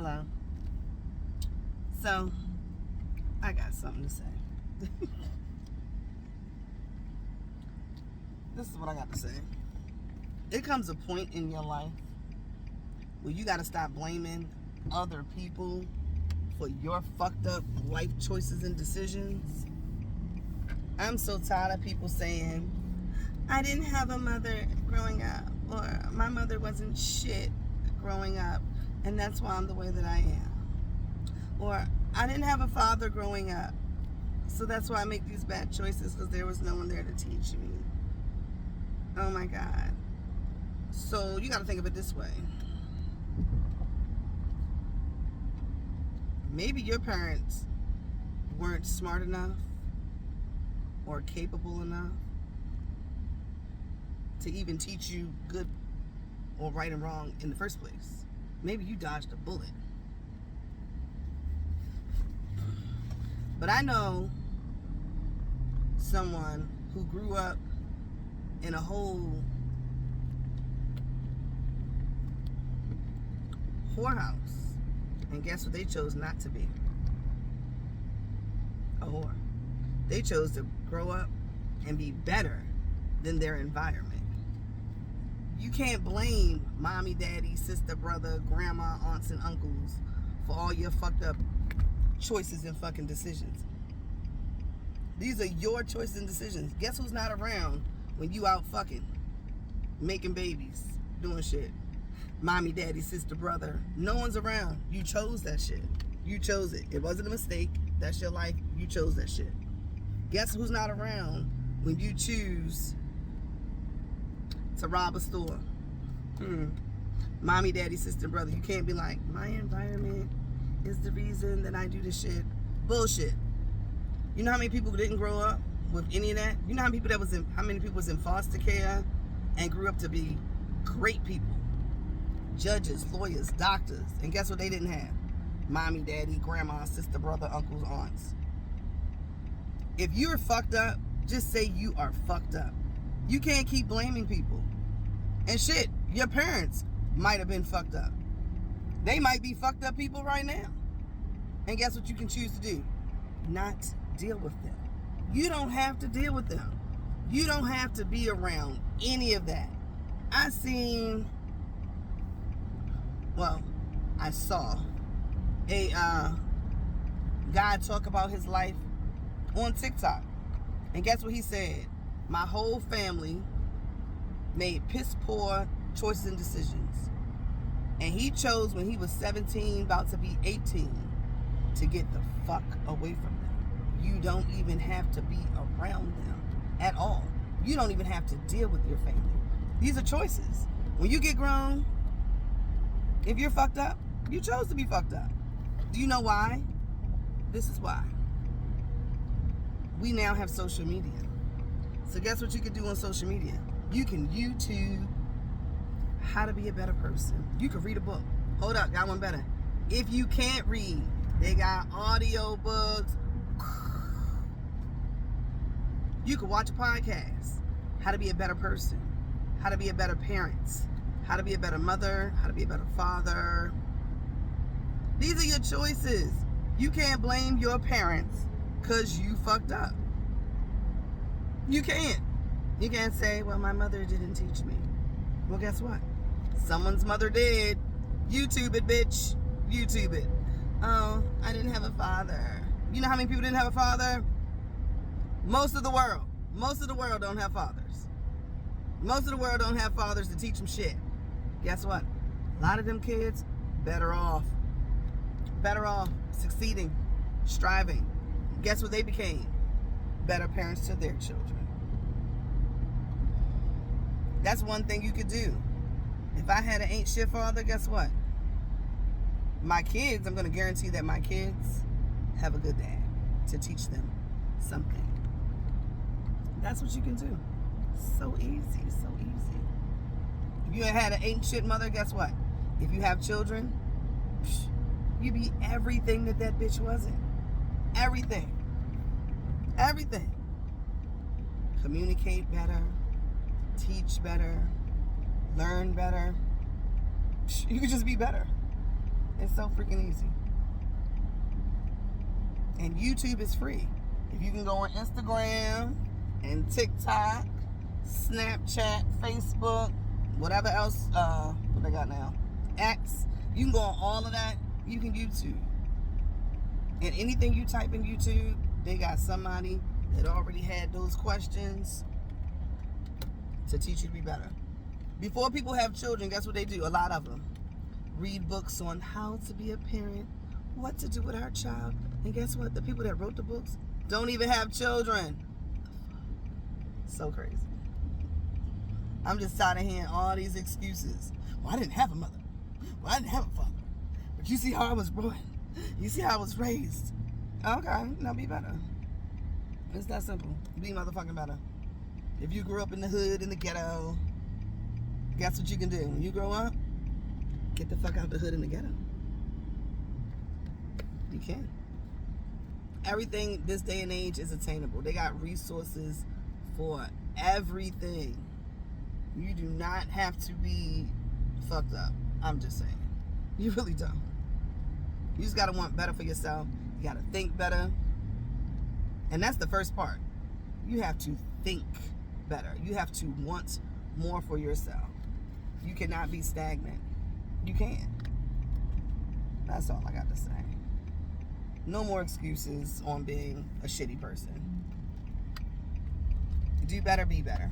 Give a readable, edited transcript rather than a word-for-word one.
Hello. So, I got something to say. This is what I got to say. It comes a point in your life where you got to stop blaming other people for your fucked up life choices and decisions. I'm so tired of people saying, I didn't have a mother growing up, or my mother wasn't shit growing up, and that's why I'm the way that I am. Or I didn't have a father growing up, so that's why I make these bad choices, because there was no one there to teach me. Oh my God. So you got to think of it this way. Maybe your parents weren't smart enough or capable enough to even teach you good or right and wrong in the first place. Maybe you dodged a bullet. But I know someone who grew up in a whole whorehouse, and guess what they chose not to be? A whore. They chose to grow up and be better than their environment. You can't blame mommy, daddy, sister, brother, grandma, aunts, and uncles for all your fucked up choices and fucking decisions. These are your choices and decisions. Guess who's not around when you out fucking, making babies, doing shit? Mommy, daddy, sister, brother. No one's around. You chose that shit. You chose it. It wasn't a mistake. That's your life. You chose that shit. Guess who's not around when you choose to rob a store? Mommy, daddy, sister, brother. You can't be like, my environment is the reason that I do this shit. Bullshit. You know how many people didn't grow up with any of that? You know how many people was in foster care and grew up to be great people? Judges, lawyers, doctors. And guess what they didn't have? Mommy, daddy, grandma, sister, brother, uncles, aunts. If you're fucked up, just say you are fucked up. You can't keep blaming people. And shit, your parents might have been fucked up. They might be fucked up people right now. And guess what you can choose to do? Not deal with them. You don't have to deal with them. You don't have to be around any of that. I saw a guy talk about his life on TikTok. And guess what he said? My whole family made piss poor choices and decisions. And he chose when he was 17, about to be 18, to get the fuck away from them. You don't even have to be around them at all. You don't even have to deal with your family. These are choices. When you get grown, if you're fucked up, you chose to be fucked up. Do you know why? This is why. We now have social media. So guess what you can do on social media? You can YouTube how to be a better person. You can read a book. Hold up, got one better. If you can't read, they got audio books. You can watch a podcast. How to be a better person. How to be a better parent. How to be a better mother. How to be a better father. These are your choices. You can't blame your parents because you fucked up. You can't. You can't say, well, my mother didn't teach me. Well, guess what? Someone's mother did. YouTube it, bitch. YouTube it. Oh, I didn't have a father. You know how many people didn't have a father? Most of the world. Most of the world don't have fathers. Most of the world don't have fathers to teach them shit. Guess what? A lot of them kids, better off. Better off succeeding, striving. Guess what they became? Better parents to their children. That's one thing you could do. If I had an ain't shit father, guess what? My kids, I'm going to guarantee that my kids have a good dad to teach them something. That's what you can do. So easy, so easy. If you had an ain't shit mother, guess what? If you have children, you be everything that bitch wasn't. Everything. Everything. Communicate better. Teach better. Learn better. You could just be better. It's so freaking easy. And YouTube is free. If you can go on Instagram and TikTok, Snapchat, Facebook, whatever else, what they got now, X, you can go on all of that. You can YouTube. And anything you type in YouTube, they got somebody that already had those questions to teach you to be better. Before people have children, guess what they do? A lot of them read books on how to be a parent, what to do with our child. And guess what? The people that wrote the books don't even have children. So crazy. I'm just tired of hearing all these excuses. Well, I didn't have a mother. Well, I didn't have a father. But you see how I was born. You see how I was raised. Okay, now be better. It's that simple. Be motherfucking better. If you grew up in the hood, in the ghetto, guess what you can do? When you grow up, get the fuck out the hood and the ghetto. You can. Everything this day and age is attainable. They got resources for everything. You do not have to be fucked up. I'm just saying. You really don't. You just got to want better for yourself. You got to think better. And that's the first part. You have to think better. You have to want more for yourself. You cannot be stagnant. You can't. That's all I got to say. No more excuses on being a shitty person. Do better, be better.